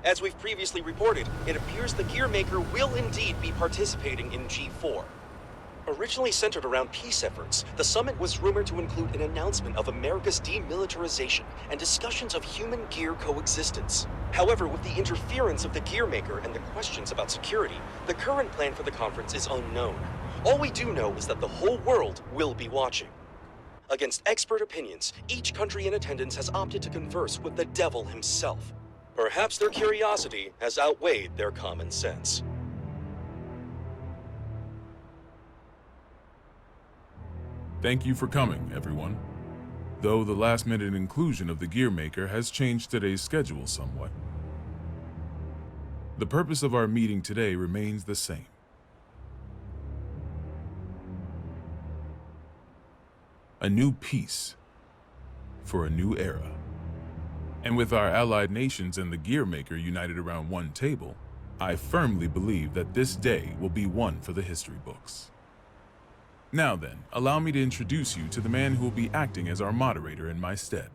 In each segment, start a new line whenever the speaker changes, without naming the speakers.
As we've previously reported, it appears the Gearmaker will indeed be participating in G4. Originally centered around peace efforts, the summit was rumored to include an announcement of America's demilitarization and discussions of human-gear coexistence. However, with the interference of the Gearmaker and the questions about security, the current plan for the conference is unknown. All we do know is that the whole world will be watching. Against expert opinions, each country in attendance has opted to converse with the devil himself. Perhaps their curiosity has outweighed their common sense.
Thank you for coming, everyone. Though the last-minute inclusion of the Gearmaker has changed today's schedule somewhat. The purpose of our meeting today remains the same. A new peace for a new era. And with our allied nations and the Gearmaker united around one table, I firmly believe that this day will be one for the history books. Now then, allow me to introduce you to the man who will be acting as our moderator in my stead.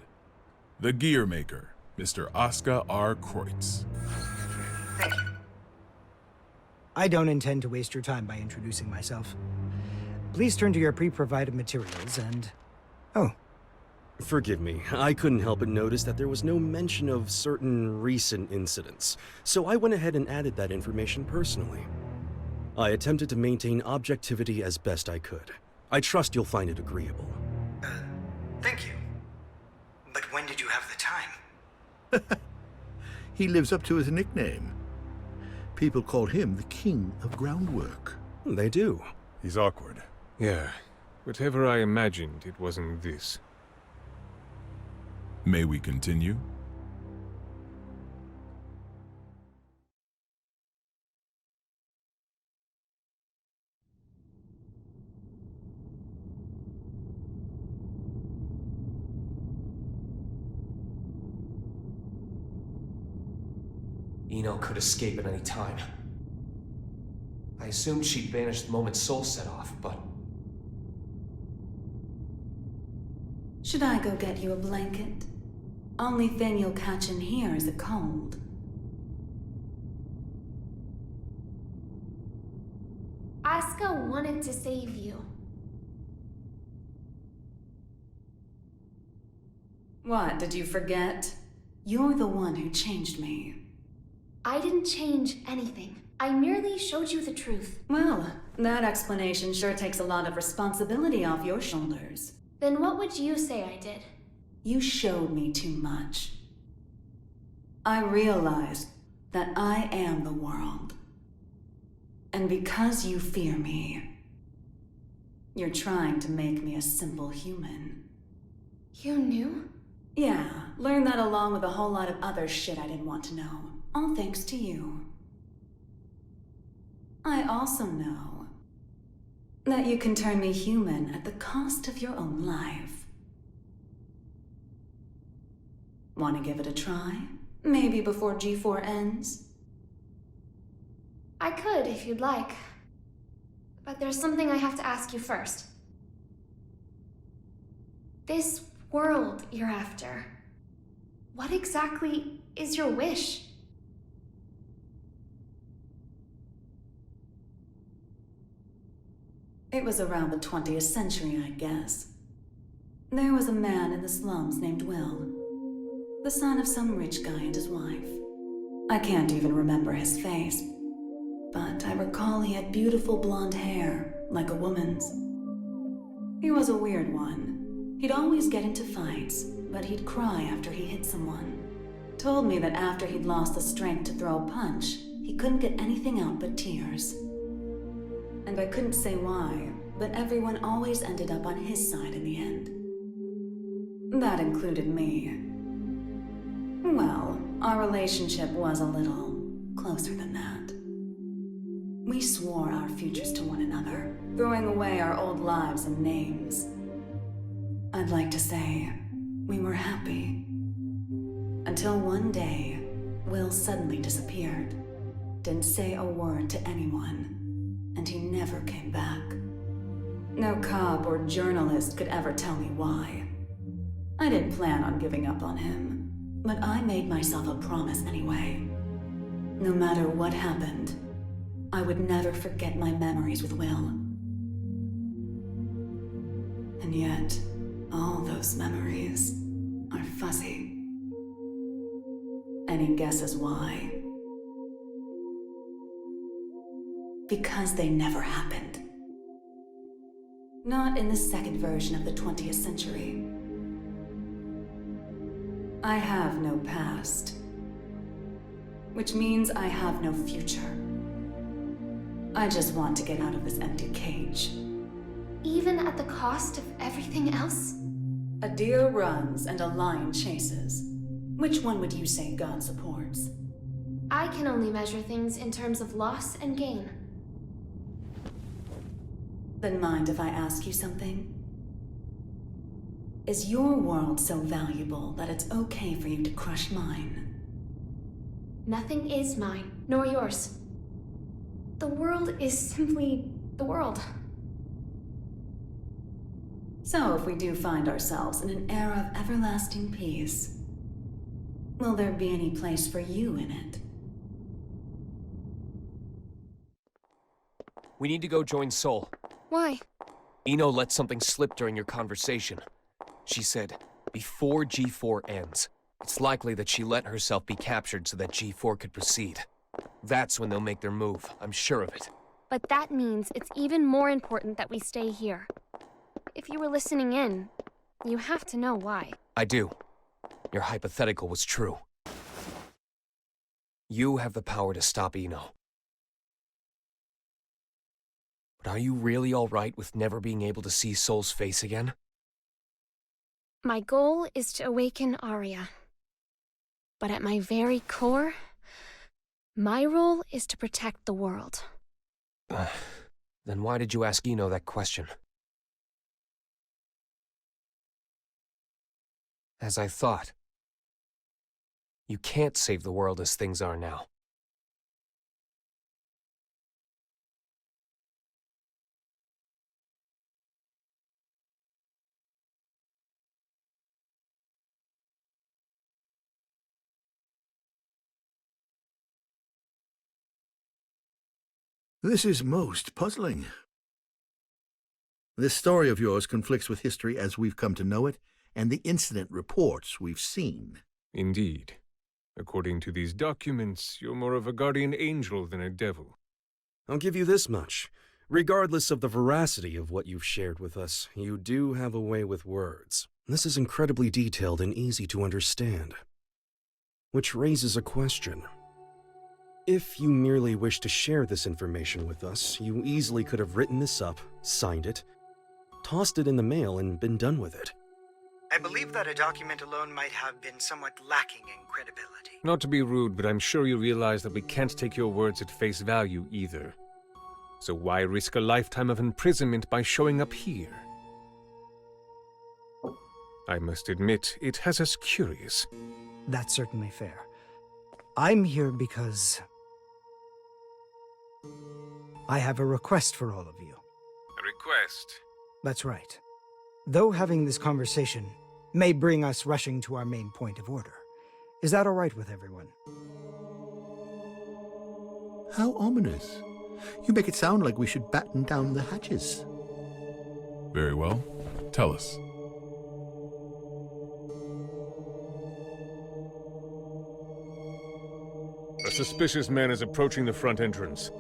The Gearmaker, Mr. Oscar R. Kreutz.
Thank you. I don't intend to waste your time by introducing myself. Please turn to your pre-provided materials and... Oh.
Forgive me, I couldn't help but notice that there was no mention of certain recent incidents, so I went ahead and added that information personally. I attempted to maintain objectivity as best I could. I trust you'll find it agreeable.
Thank you. But when did you have the time?
He lives up to his nickname. People call him the King of Groundwork.
They do.
He's awkward.
Yeah. Whatever I imagined, it wasn't this.
May we continue?
Eno could escape at any time. I assumed she'd vanished the moment Soul set off, but...
Should I go get you a blanket? Only thing you'll catch in here is a cold.
Asuka wanted to save you.
What, did you forget? You're the one who changed me.
I didn't change anything. I merely showed you the truth.
Well, that explanation sure takes a lot of responsibility off your shoulders.
Then what would you say I did?
You showed me too much. I realized that I am the world. And because you fear me, you're trying to make me a simple human.
You knew?
Yeah, learned that along with a whole lot of other shit I didn't want to know. All thanks to you. I also know that you can turn me human at the cost of your own life. Want to give it a try? Maybe before G4 ends?
I could, if you'd like. But there's something I have to ask you first. This world you're after, what exactly is your wish?
It was around the 20th century, I guess. There was a man in the slums named Will, the son of some rich guy and his wife. I can't even remember his face, but I recall he had beautiful blonde hair, like a woman's. He was a weird one. He'd always get into fights, but he'd cry after he hit someone. Told me that after he'd lost the strength to throw a punch, he couldn't get anything out but tears. And I couldn't say why, but everyone always ended up on his side in the end. That included me. Well, our relationship was a little closer than that. We swore our futures to one another, throwing away our old lives and names. I'd like to say we were happy. Until one day, Will suddenly disappeared. Didn't say a word to anyone. And he never came back. No cop or journalist could ever tell me why. I didn't plan on giving up on him, but I made myself a promise anyway. No matter what happened, I would never forget my memories with Will. And yet, all those memories are fuzzy. Any guesses why? Because they never happened. Not in the second version of the 20th century. I have no past. Which means I have no future. I just want to get out of this empty cage.
Even at the cost of everything else?
A deer runs and a lion chases. Which one would you say God supports?
I can only measure things in terms of loss and gain.
Then mind if I ask you something? Is your world so valuable that it's okay for you to crush mine?
Nothing is mine, nor yours. The world is simply the world.
So if we do find ourselves in an era of everlasting peace, will there be any place for you in it?
We need to go join Sol.
Why?
Eno let something slip during your conversation. She said, before G4 ends, it's likely that she let herself be captured so that G4 could proceed. That's when they'll make their move, I'm sure of it.
But that means it's even more important that we stay here. If you were listening in, you have to know why.
I do. Your hypothetical was true. You have the power to stop Eno. But are you really all right with never being able to see Sol's face again?
My goal is to awaken Arya. But at my very core, my role is to protect the world.
Then why did you ask Eno that question? As I thought, you can't save the world as things are now.
This is most puzzling. This story of yours conflicts with history as we've come to know it, and the incident reports we've seen.
Indeed. According to these documents, you're more of a guardian angel than a devil.
I'll give you this much. Regardless of the veracity of what you've shared with us, you do have a way with words. This is incredibly detailed and easy to understand. Which raises a question. If you merely wish to share this information with us, you easily could have written this up, signed it, tossed it in the mail, and been done with it.
I believe that a document alone might have been somewhat lacking in credibility.
Not to be rude, but I'm sure you realize that we can't take your words at face value either. So why risk a lifetime of imprisonment by showing up here? I must admit, it has us curious.
That's certainly fair. I'm here because I have a request for all of you.
A request?
That's right. Though having this conversation may bring us rushing to our main point of order, is that all right with everyone?
How ominous. You make it sound like we should batten down the hatches.
Very well. Tell us.
A suspicious man is approaching the front entrance.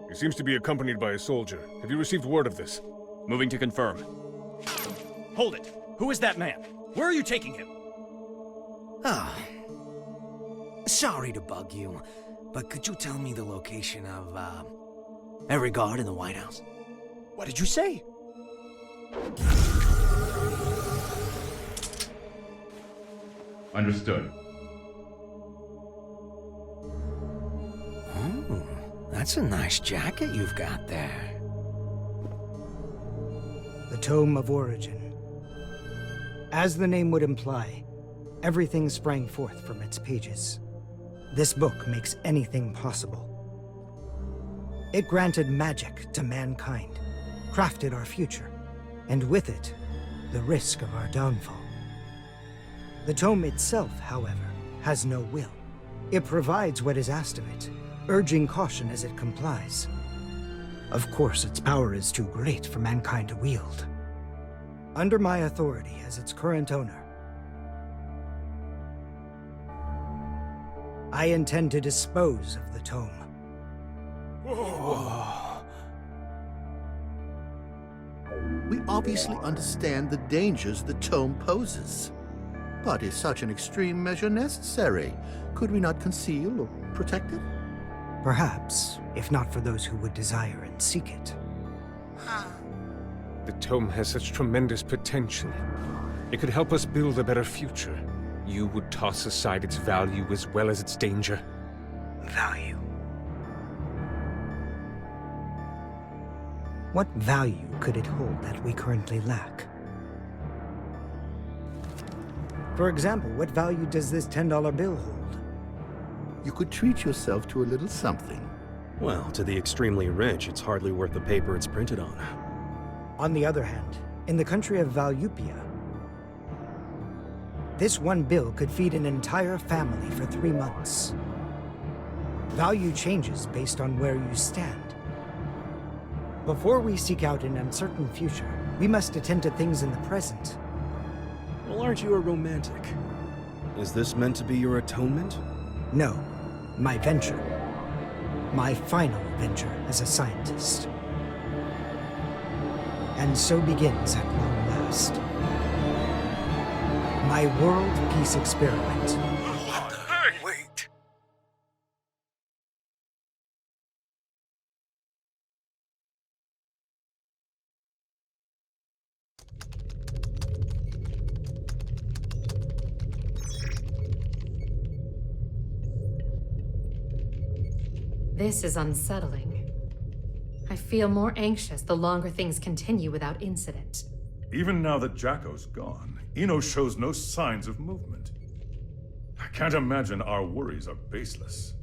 He seems to be accompanied by a soldier. Have you received word of this?
Moving to confirm. Hold it! Who is that man? Where are you taking him?
Sorry to bug you, but could you tell me the location of, every guard in the White House?
What did you say?
Understood.
Oh, that's a nice jacket you've got there.
The Tome of Origin. As the name would imply, everything sprang forth from its pages. This book makes anything possible. It granted magic to mankind, crafted our future, and with it, the risk of our downfall. The tome itself, however, has no will. It provides what is asked of it, urging caution as it complies. Of course, its power is too great for mankind to wield. Under my authority as its current owner, I intend to dispose of the tome.
We obviously understand the dangers the tome poses. But is such an extreme measure necessary? Could we not conceal or protect it?
Perhaps, if not for those who would desire and seek it.
The tome has such tremendous potential. It could help us build a better future. You would toss aside its value as well as its danger.
Value. What value could it hold that we currently lack? For example, what value does this $10 bill hold?
You could treat yourself to a little something.
Well, to the extremely rich, it's hardly worth the paper it's printed on.
On the other hand, in the country of Valyupia, this one bill could feed an entire family for 3 months. Value changes based on where you stand. Before we seek out an uncertain future, we must attend to things in the present.
Well, aren't you a romantic? Is this meant to be your atonement?
No, my venture. My final venture as a scientist. And so begins at long last my world peace experiment.
Hey! Wait!
This is unsettling. I feel more anxious the longer things continue without incident.
Even now that Jacko's gone, Eno shows no signs of movement. I can't imagine our worries are baseless.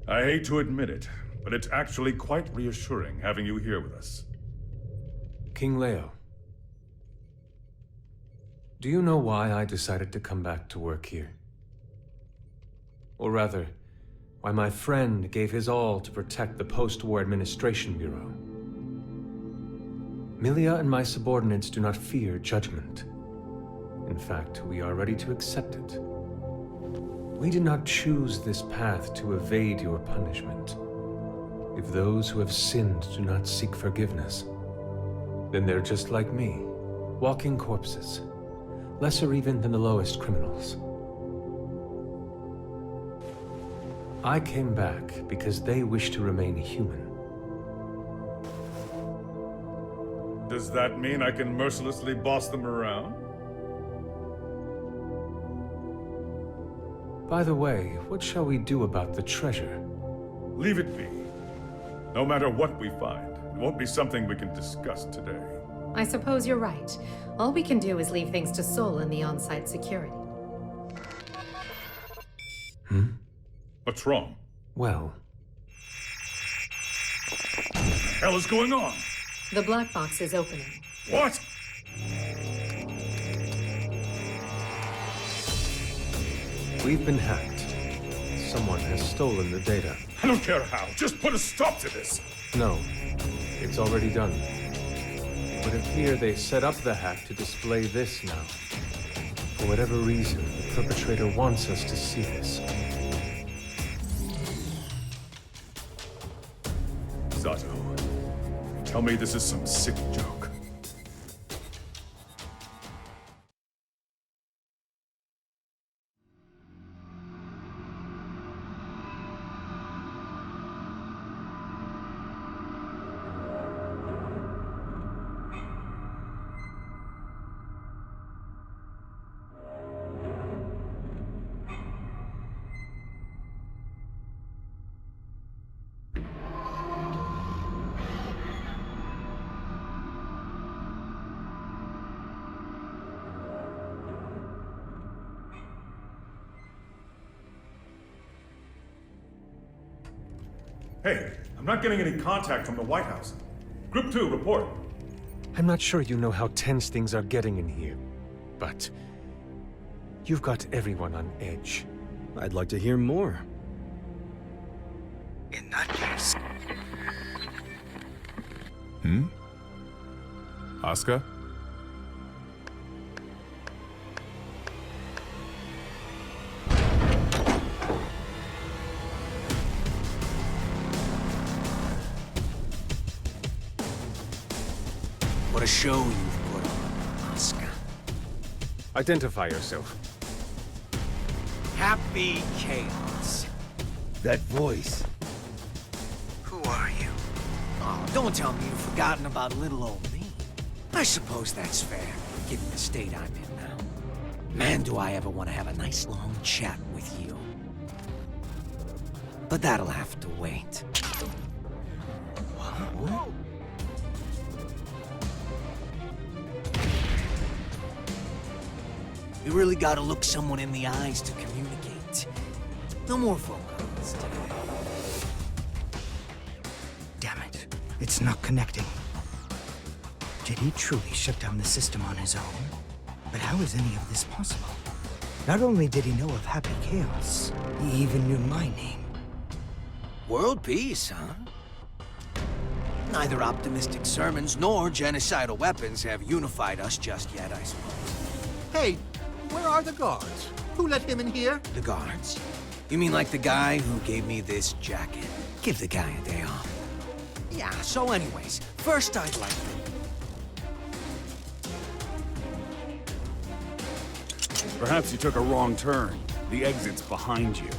I hate to admit it, but it's actually quite reassuring having you here with us.
King Leo. Do you know why I decided to come back to work here? Or rather, why my friend gave his all to protect the Post-War Administration Bureau. Milia and my subordinates do not fear judgment. In fact, we are ready to accept it. We did not choose this path to evade your punishment. If those who have sinned do not seek forgiveness, then they're just like me, walking corpses, lesser even than the lowest criminals. I came back because they wish to remain human.
Does that mean I can mercilessly boss them around?
By the way, what shall we do about the treasure?
Leave it be. No matter what we find, it won't be something we can discuss today.
I suppose you're right. All we can do is leave things to Sol and the on-site security.
What's wrong?
Well...
What the hell is going on?
The black box is opening.
What?
We've been hacked. Someone has stolen the data.
I don't care how. Just put a stop to this.
No, it's already done. But it appears they set up the hack to display this now. For whatever reason, the perpetrator wants us to see this.
Zato, tell me this is some sick joke. Hey, I'm not getting any contact from the White House. Group 2, report.
I'm not sure you know how tense things are getting in here, but you've got everyone on edge.
I'd like to hear more.
In that case...
Asuka?
What a show you've put on, Asuka.
Identify yourself.
Happy Chaos.
That voice.
Who are you? Oh, don't tell me you've forgotten about little old me. I suppose that's fair, given the state I'm in now. Man, do I ever want to have a nice long chat with you. But that'll have to wait. What? You really gotta look someone in the eyes to communicate. No more phone calls today.
Damn it. It's not connecting. Did he truly shut down the system on his own? But how is any of this possible? Not only did he know of Happy Chaos, he even knew my name.
World peace, huh? Neither optimistic sermons nor genocidal weapons have unified us just yet, I suppose.
Hey, where are the guards? Who let him in here?
The guards? You mean like the guy who gave me this jacket? Give the guy a day off. Yeah, so anyways, first I'd like to...
Perhaps you took a wrong turn. The exit's behind you.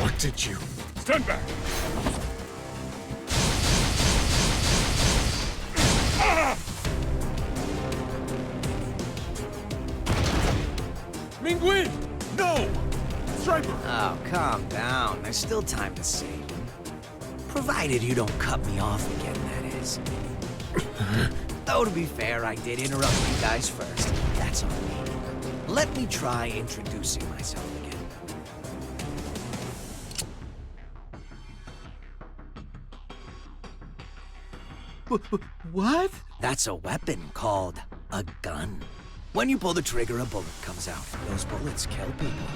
What did you...
Stand back!
Mingwin! No! Striper!
Oh, calm down. There's still time to save him. Provided you don't cut me off again, that is. Though to be fair, I did interrupt you guys first. That's on me. Let me try introducing myself again.
What?
That's a weapon called a gun. When you pull the trigger, a bullet comes out. Those bullets kill people.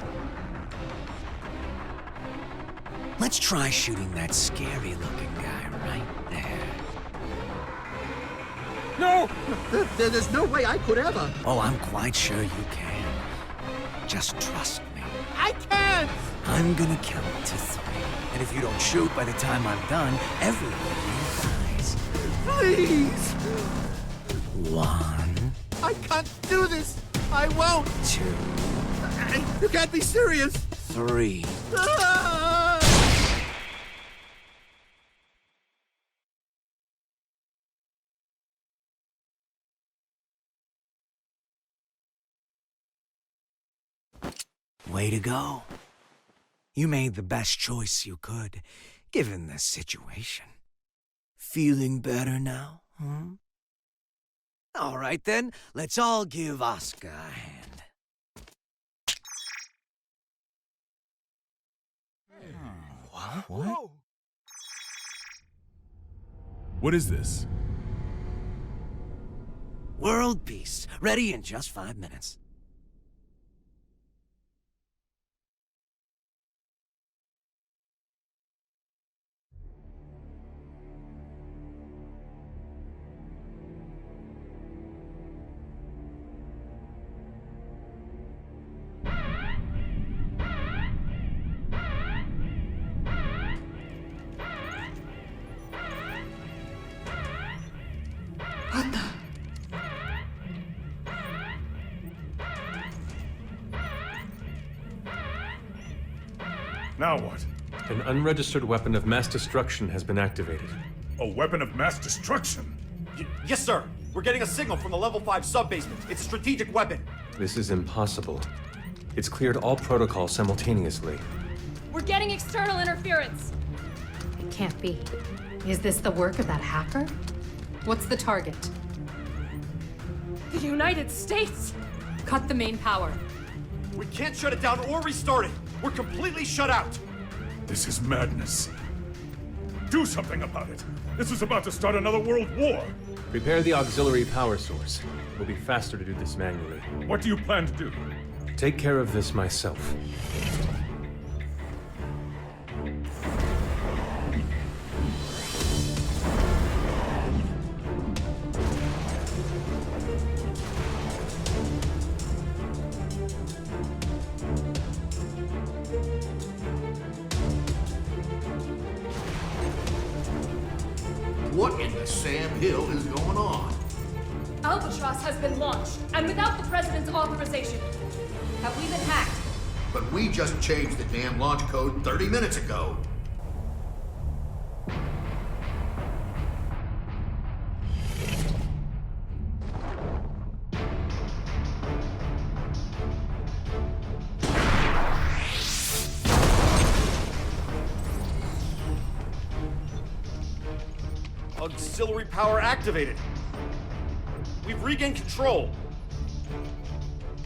Let's try shooting that scary-looking guy right there.
No! There's no way I could ever.
Oh, I'm quite sure you can. Just trust me.
I can't!
I'm gonna count to 3. And if you don't shoot by the time I'm done, everyone dies.
Please!
1.
I can't do this! I won't!
2.
You can't be serious!
3.
Ah!
Way to go. You made the best choice you could, given the situation. Feeling better now, huh? All right then, let's all give Asuka a hand.
What?
What is this?
World peace, ready in just 5 minutes.
Now what?
An unregistered weapon of mass destruction has been activated.
A weapon of mass destruction?
Yes, sir. We're getting a signal from the level 5 sub-basement. It's a strategic weapon.
This is impossible. It's cleared all protocols simultaneously.
We're getting external interference.
It can't be. Is this the work of that hacker? What's the target?
The United States! Cut the main power.
We can't shut it down or restart it. We're completely shut out.
This is madness. Do something about it. This is about to start another world war.
Prepare the auxiliary power source. It will be faster to do this manually.
What do you plan to do?
Take care of this myself.
What in the Sam Hill is going on?
Albatross has been launched, and without the President's authorization. Have we been hacked?
But we just changed the damn launch code 30 minutes ago.
Auxiliary power activated. We've regained control.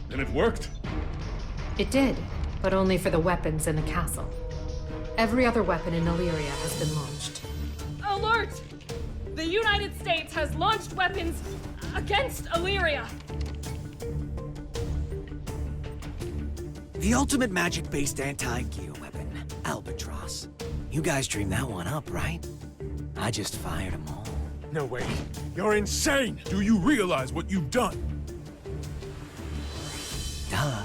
And it worked?
It did, but only for the weapons in the castle. Every other weapon in Illyria has been launched.
Alert! The United States has launched weapons against Illyria.
The ultimate magic-based anti-gear weapon, Albatross. You guys dreamed that one up, right? I just fired them all.
No way. You're insane!
Do you realize what you've done?
Duh.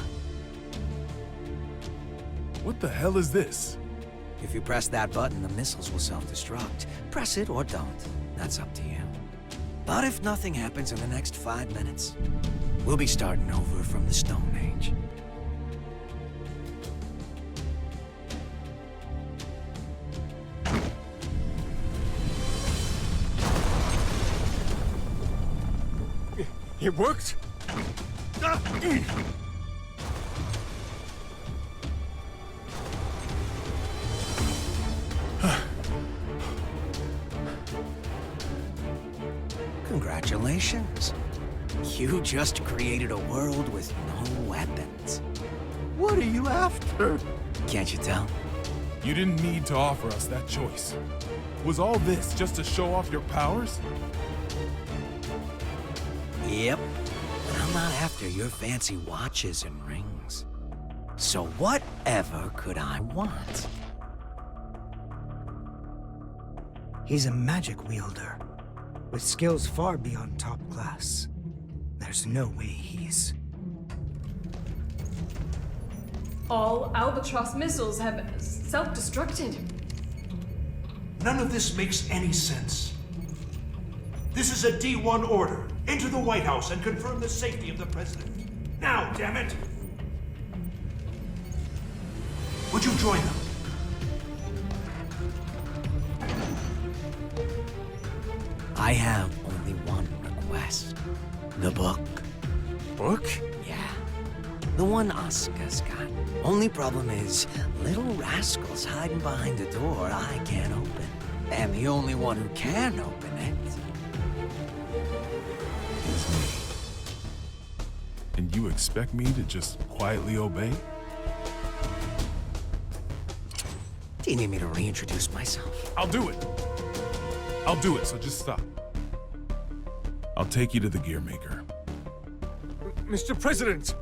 What the hell is this?
If you press that button, the missiles will self-destruct. Press it or don't. That's up to you. But if nothing happens in the next 5 minutes, we'll be starting over from the Stone Age.
It worked?
Congratulations. You just created a world with no weapons.
What are you after?
Can't you tell?
You didn't need to offer us that choice. Was all this just to show off your powers?
Yep. But I'm not after your fancy watches and rings. So whatever could I want?
He's a magic wielder, with skills far beyond top class. There's no way he's...
All Albatross missiles have self-destructed.
None of this makes any sense. This is a D1 order. Enter the White House and confirm the safety of the President. Now, damn it! Would you join them?
I have only one request. The book.
Book?
Yeah. The one Asuka's got. Only problem is, little rascals hiding behind a door I can't open. And the only one who can open it is me.
And you expect me to just quietly obey?
Do you need me to reintroduce myself?
I'll do it. I'll do it, so just stop. I'll take you to the gear maker.
Mr. President!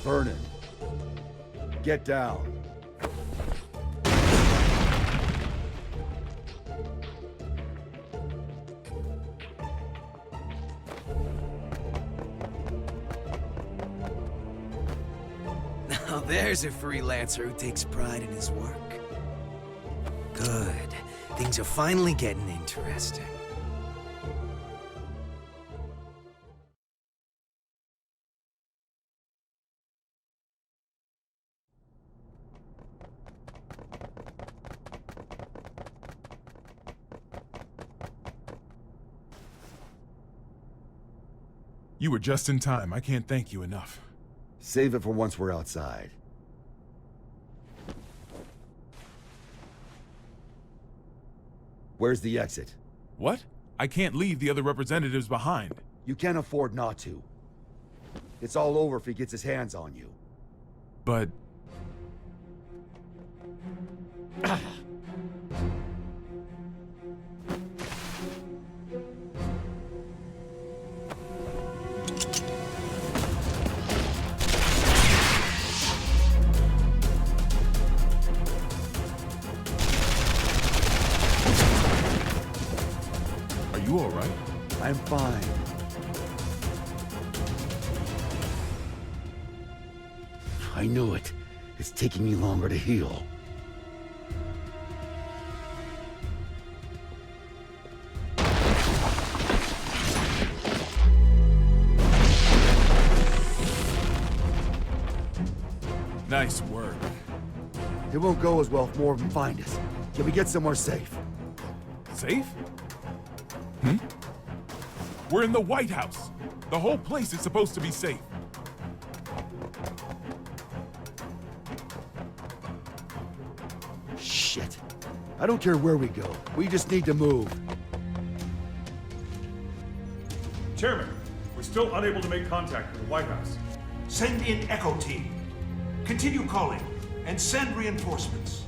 Vernon, get down.
Now there's a freelancer who takes pride in his work. Good. Things are finally getting interesting.
You were just in time. I can't thank you enough.
Save it for once we're outside. Where's the exit?
What? I can't leave the other representatives behind.
You can't afford not to. It's all over if he gets his hands on you.
But... Are you all right?
I'm fine. I knew it. It's taking me longer to heal.
Nice work.
It won't go as well if more of them find us. Can we get somewhere safe?
Safe? We're in the White House. The whole place is supposed to be safe.
Shit. I don't care where we go. We just need to move.
Chairman, we're still unable to make contact with the White House.
Send in Echo Team. Continue calling, and send reinforcements.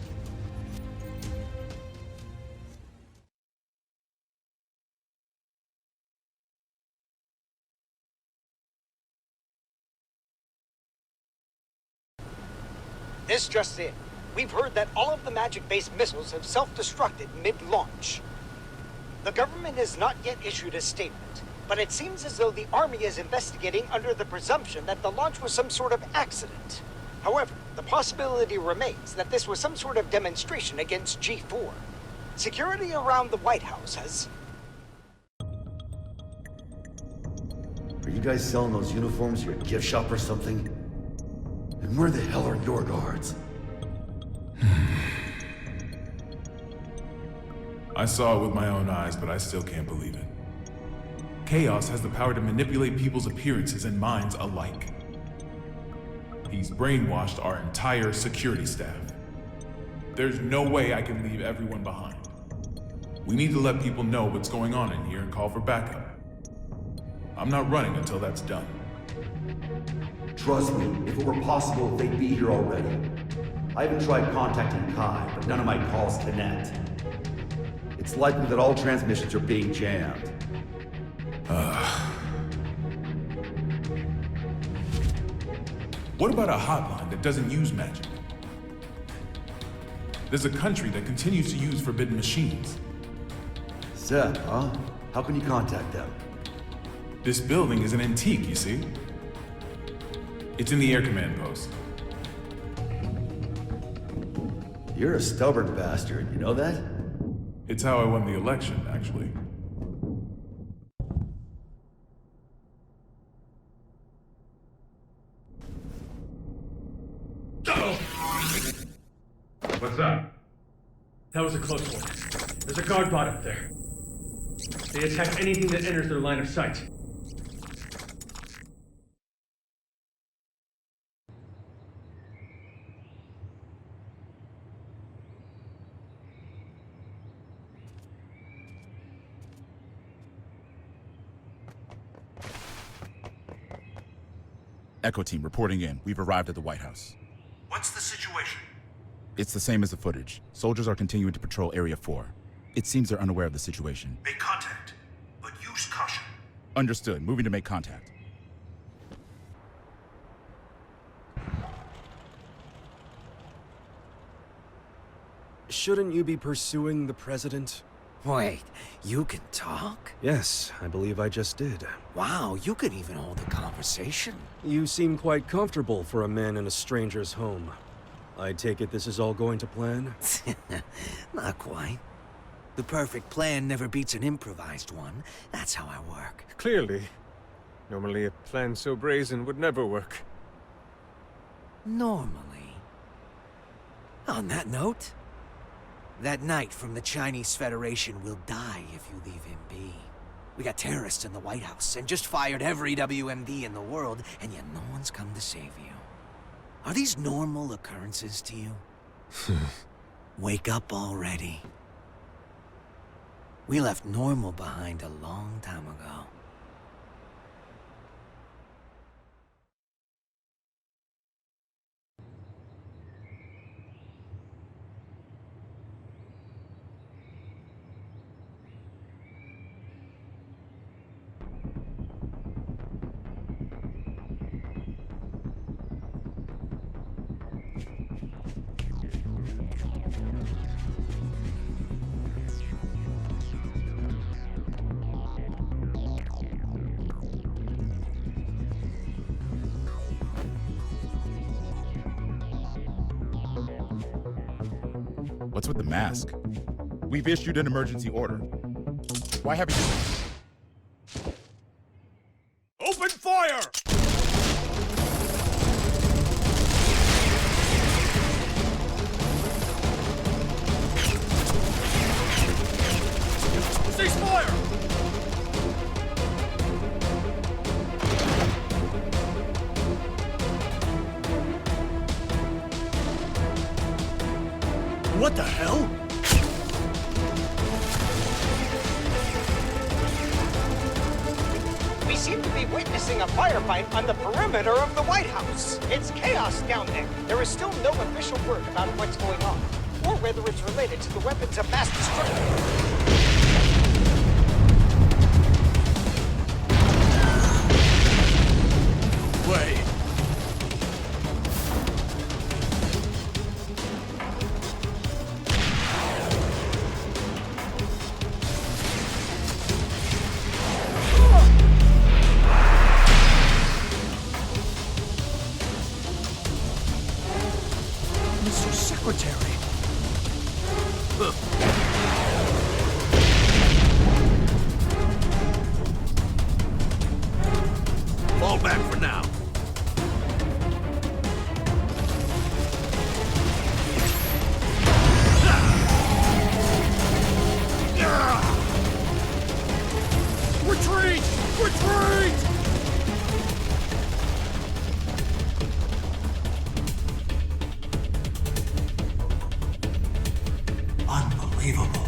This just in. We've heard that all of the magic-based missiles have self-destructed mid-launch. The government has not yet issued a statement, but it seems as though the Army is investigating under the presumption that the launch was some sort of accident. However, the possibility remains that this was some sort of demonstration against G4. Security around the White House has...
Are you guys selling those uniforms to your gift shop or something? And where the hell are your guards?
I saw it with my own eyes, but I still can't believe it. Chaos has the power to manipulate people's appearances and minds alike. He's brainwashed our entire security staff. There's no way I can leave everyone behind. We need to let people know what's going on in here and call for backup. I'm not running until that's done.
Trust me, if it were possible, they'd be here already. I haven't tried contacting Kai, but none of my calls connect. It's likely that all transmissions are being jammed.
What about a hotline that doesn't use magic? There's a country that continues to use forbidden machines.
Seth, huh? How can you contact them?
This building is an antique, you see? It's in the air command post.
You're a stubborn bastard, you know that?
It's how I won the election, actually.
What's that? That was a close one. There's a guard bot up there. They attack anything that enters their line of sight.
Echo Team reporting in. We've arrived at the White House.
What's the situation?
It's the same as the footage. Soldiers are continuing to patrol Area 4. It seems they're unaware of the situation.
Make contact, but use caution.
Understood. Moving to make contact.
Shouldn't you be pursuing the president?
Wait, you can talk?
Yes, I believe I just did.
Wow, you could even hold a conversation.
You seem quite comfortable for a man in a stranger's home. I take it this is all going to plan?
Not quite. The perfect plan never beats an improvised one. That's how I work.
Clearly. Normally a plan so brazen would never work.
Normally. On that note, that knight from the Chinese Federation will die if you leave him be. We got terrorists in the White House and just fired every WMD in the world, and yet no one's come to save you. Are these normal occurrences to you? Wake up already. We left normal behind a long time ago.
What's with the mask? We've issued an emergency order. Why haven't you...
Open fire! Cease fire! What the hell?
We seem to be witnessing a firefight on the perimeter of the White House. It's chaos down there. There is still no official word about what's going on, or whether it's related to the weapons of mass destruction.
Wait. Mr. Secretary. Fall back for now. Retreat! Retreat! Unbelievable.